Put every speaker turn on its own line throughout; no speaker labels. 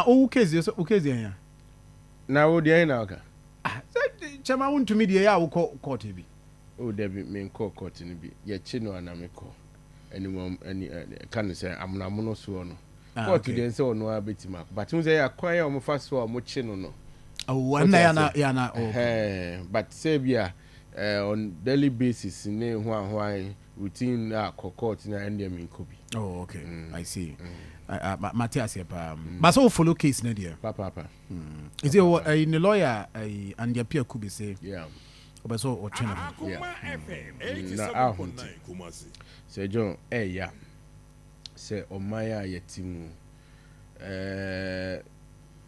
O case ya.
Na wo dey na oka.
Chama Wontumi dey ya wo court bi.
O dey be me court ni bi. Ye chi no na me ko. Anyone any can say amunamuno so no. Court dey say ono abetima. But you say ya kwan ya omo fa so omo chi no no.
Oh, ya na okay.
But say bia on daily basis ne ho routine court na end me Kubi.
Oh, okay. I see. Matthias pa. But so follow case na there.
Papa.
Is it in the lawyer and the Appiah-Kubi say?
Yeah.
But so or channel.
Yeah. Na say John ya. Say omaya yetimu.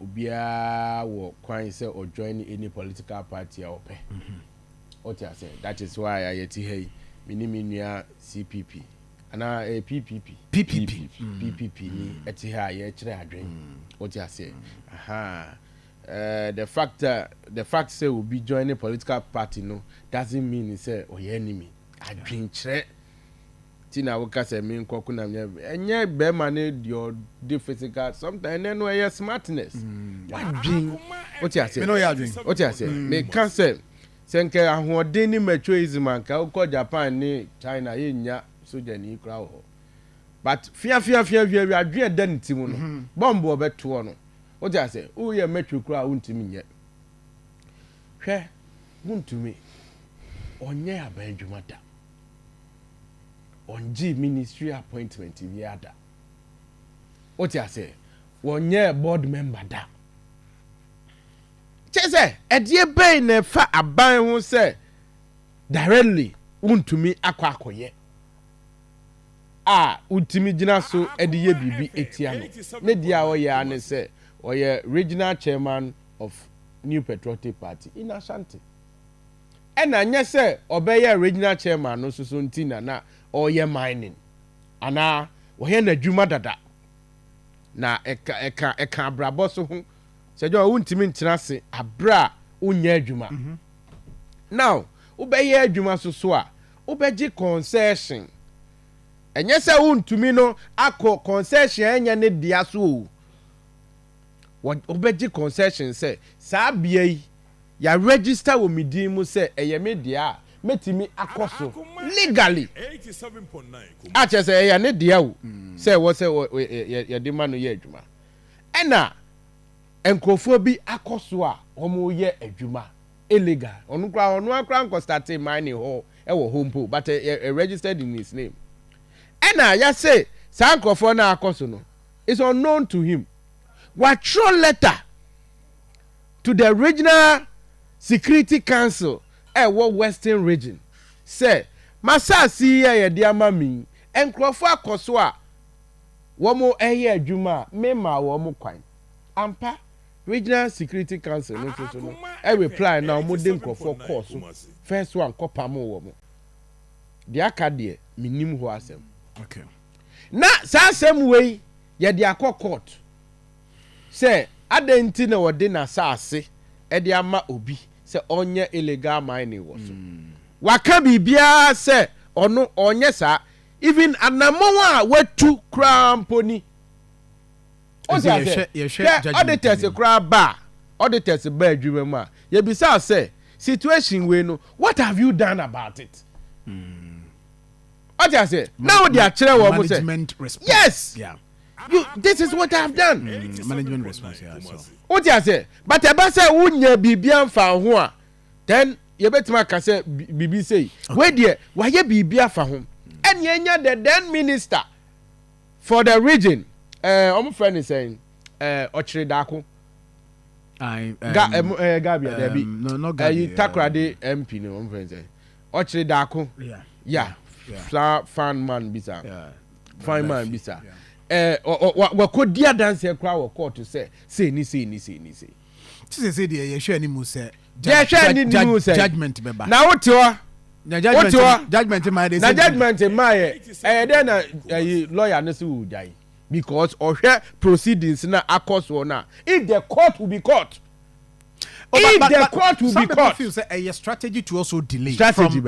Ubia wo kwan say or join any political party or pay. What I say? That is why I yeti hey minimum CPP. Ana PPP ni eti ha ye kire adwen. What you say? The fact say will be joining a political party no doesn't mean he say oh your enemy. Adwen kire. Tina woka say me nkoku na enye be man your physical sometimes then no your smartness. Adwen. What you say?
Me no ya adwen.
What you say? Me can say senke ahoden ni machoism anka uko Japan ni China ye nya soja ni kra ho but fia adwe dan timu no bomb obeto no o ja say o ye metro kra untimi nye hwe Wontumi onye abadwuma da onji ministry appointment bi ada o ja say wonye board member da chese edie ben na fa aban ho say directly Wontumi akoye Wontumi gina so ediye bibi etia no ne dia o ya ne say oye regional chairman of New Patriotic Party in Ashanti ena nya say obeye regional chairman no so ntina na oye mining ana oye na dwuma dada na eka abrabo so ho se jo Wontumi ntina se abra unya adwuma now ubeye adwuma so a ubeji concession enye se Wontumi no akọ concession enya ne dia so ubeji concession se sa bia yi ya register wo midin mu se eye me dia metimi akoso legally 87.9 ache se eye ne dia wo se wo se ye de ma no ye adwuma ena enkrofo bi akoso a omo ye adwuma illegal onu akra nko start mining ho e wo home but registered in his name ena ya say sankrofo na akoso no is unknown to him what throw letter to the regional security council western region say masasi ye de amami enkrofo akoso a wo mo adwuma mema wo mo kwan ampa regional security council no so no reply now mo dem for course first one kopam wo mo de akade minim ho asem
okay
na sa asem we ye de akọ court say adenti na wode na saase e de ama obi say onye illegal mining wo so waka bibia say ono onye sa even anamon a watu kramponi auditors kra ba auditors ba adwuma mu a ye bisa say situation we no what have you done about it I say now they are chere wo mo say yes
yeah
this is what I have done
management response yeah so
what I say but e ba say wunya bibia mfa ho a then ye betima ka say bibi say we there wa ye bibia fa ho enya the then minister for the region I'm friend is saying Ochiri Dako Gabia there be
no Gabia
Takrade MP no I'm friend saying Ochiri Dako yeah fan man bisa fine man bisa wa kodia dance kra wo court say ni say
dey ye hwe ni mu say
judgment beba na what judgment my dey say judgment my then na lawyer no say wo jai because ohwe proceedings na akoso na if the court will be court the court will be court
feel say a strategy to also delay
strategy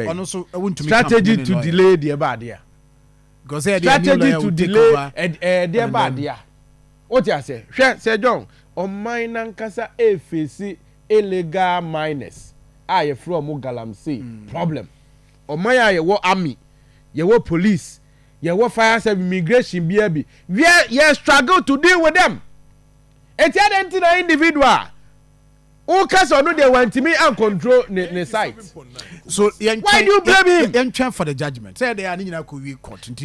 strategy to delay the bad there
because
strategy to delay the bad there What you say? Say John, on mine nankasa e face illegal miners. I from Galamsey. Problem. On my ye wo army, ye wo police, ye wo fire service, immigration BAB. We struggle to deal with them. It's an individual. All case or no they want me and control the site.
So
why do you blame him?
Yen for the judgment. Say they are in a court.
Who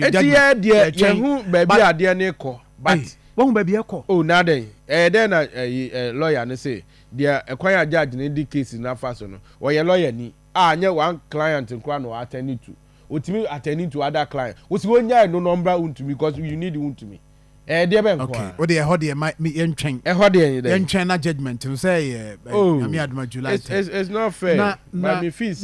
baby are there near call. But
one baby echo.
Oh now then then a lawyer and say they acquire judge in the case in that fashion. Or your lawyer ni one client in Kwano attending to. Ultimately attending to other clients. What's one year no number Wontumi because you need Wontumi. Okay.
What they hold there might be entering. Judgment to say,
it's not fair. But me feel